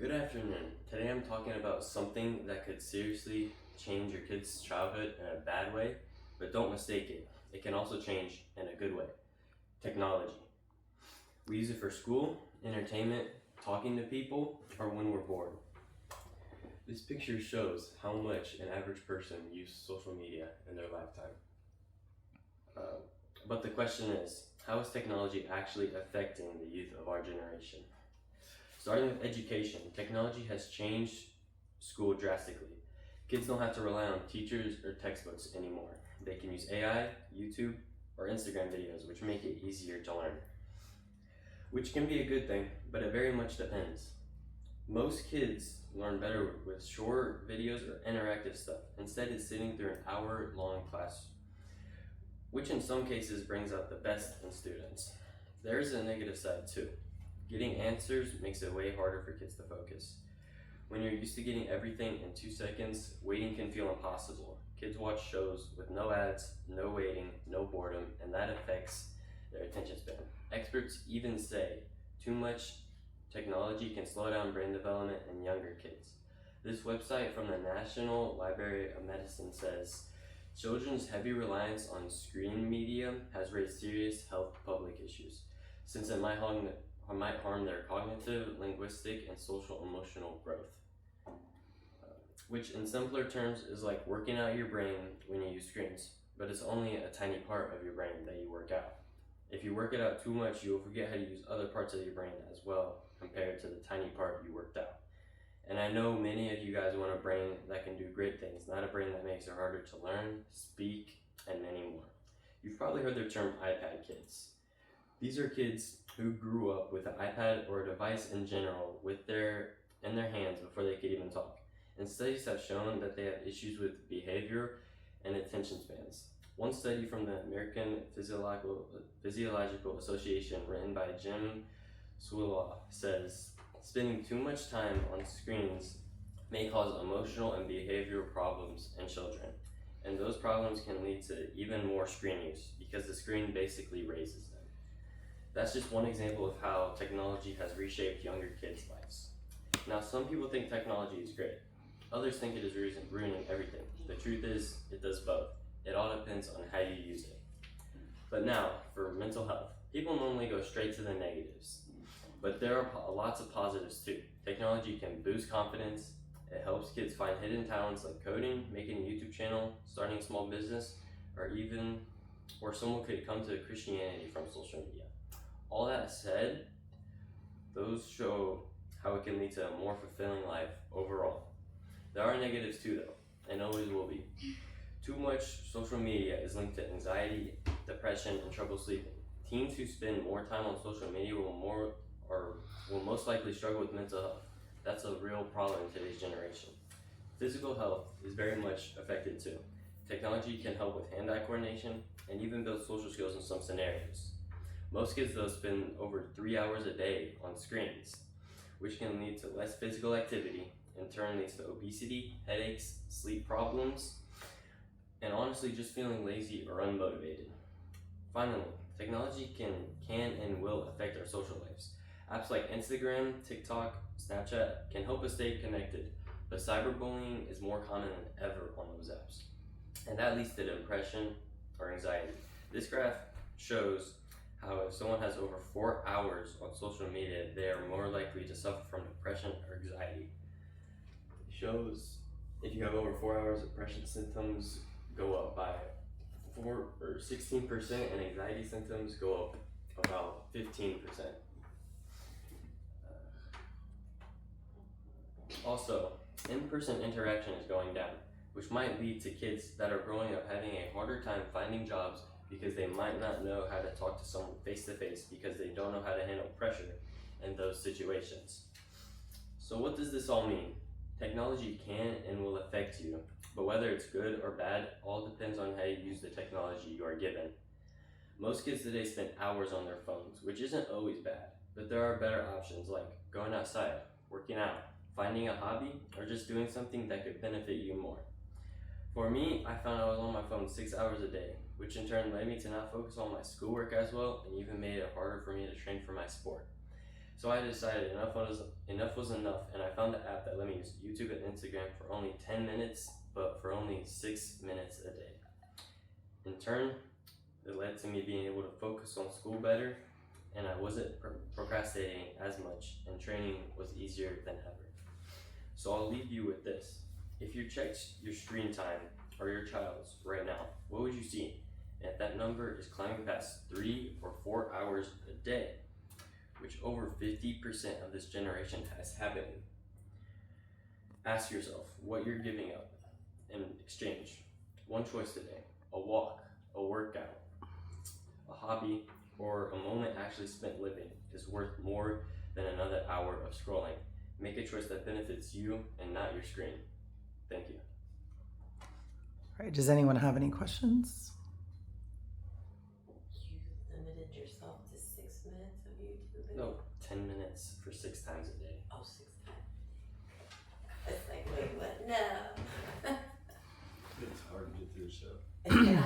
Good afternoon. Today I'm talking about something that could seriously change your kid's childhood in a bad way, but don't mistake it. It can also change in a good way. Technology. We use it for school, entertainment, talking to people, or when we're bored. This picture shows how much an average person uses social media in their lifetime. But the question is, how is technology actually affecting the youth of our generation? Starting with education, technology has changed school drastically. Kids don't have to rely on teachers or textbooks anymore. They can use AI, YouTube, or Instagram videos, which make it easier to learn. Which can be a good thing, but it very much depends. Most kids learn better with short videos or interactive stuff, instead of sitting through an hour-long class, which in some cases brings out the best in students. There is a negative side too. Getting answers makes it way harder for kids to focus. When you're used to getting everything in 2 seconds, waiting can feel impossible. Kids watch shows with no ads, no waiting, no boredom, and that affects their attention span. Experts even say too much technology can slow down brain development in younger kids. This website from the National Library of Medicine says, children's heavy reliance on screen media has raised serious health public issues, since it might harm their cognitive, linguistic, and social emotional growth. Which in simpler terms is like working out your brain when you use screens, but it's only a tiny part of your brain that you work out. If you work it out too much, you will forget how to use other parts of your brain as well, compared to the tiny part you worked out. And I know many of you guys want a brain that can do great things, not a brain that makes it harder to learn, speak, and many more. You've probably heard the term iPad kids. These are kids who grew up with an iPad or a device in general in their hands before they could even talk. And studies have shown that they have issues with behavior and attention spans. One study from the American Physiological Association, written by Jim Swillow, says spending too much time on screens may cause emotional and behavioral problems in children. And those problems can lead to even more screen use because the screen basically raises them. That's just one example of how technology has reshaped younger kids' lives. Now, some people think technology is great. Others think it is ruining everything. The truth is, it does both. It all depends on how you use it. But now, for mental health, people normally go straight to the negatives. But there are lots of positives too. Technology can boost confidence. It helps kids find hidden talents like coding, making a YouTube channel, starting a small business, or someone could come to Christianity from social media. All that said, those show how it can lead to a more fulfilling life overall. There are negatives too though, and always will be. Too much social media is linked to anxiety, depression, and trouble sleeping. Teens who spend more time on social media will most likely struggle with mental health. That's a real problem in today's generation. Physical health is very much affected too. Technology can help with hand-eye coordination and even build social skills in some scenarios. Most kids though spend over 3 hours a day on screens, which can lead to less physical activity, in turn leads to obesity, headaches, sleep problems, and honestly just feeling lazy or unmotivated. Finally, technology can and will affect our social lives. Apps like Instagram, TikTok, Snapchat can help us stay connected, but cyberbullying is more common than ever on those apps. And that leads to depression or anxiety. This graph shows how if someone has over 4 hours on social media, they are more likely to suffer from depression or anxiety. It shows if you have over 4 hours, depression symptoms go up by 16%, and anxiety symptoms go up about 15%. Also, in-person interaction is going down, which might lead to kids that are growing up having a harder time finding jobs because they might not know how to talk to someone face-to-face because they don't know how to handle pressure in those situations. So what does this all mean? Technology can and will affect you, but whether it's good or bad, all depends on how you use the technology you are given. Most kids today spend hours on their phones, which isn't always bad, but there are better options like going outside, working out, finding a hobby, or just doing something that could benefit you more. For me, I found I was on my phone 6 hours a day, which in turn led me to not focus on my schoolwork as well and even made it harder for me to train for my sport. So I decided enough was enough, and I found the app that let me use YouTube and Instagram for only 10 minutes, but for only 6 minutes a day. In turn, it led to me being able to focus on school better, and I wasn't procrastinating as much, and training was easier than ever. So I'll leave you with this. If you checked your screen time, or your child's right now, what would you see? And if that number is climbing past 3 or 4 hours a day, which over 50% of this generation has happening, ask yourself what you're giving up in exchange. One choice today: a walk, a workout, a hobby, or a moment actually spent living is worth more than another hour of scrolling. Make a choice that benefits you and not your screen. Thank you. All right, does anyone have any questions? You limited yourself to 6 minutes of YouTube? No, 10 minutes for 6 times a day. Oh, 6 times. It's like, wait, what? No. It's hard to get through, so. Yeah.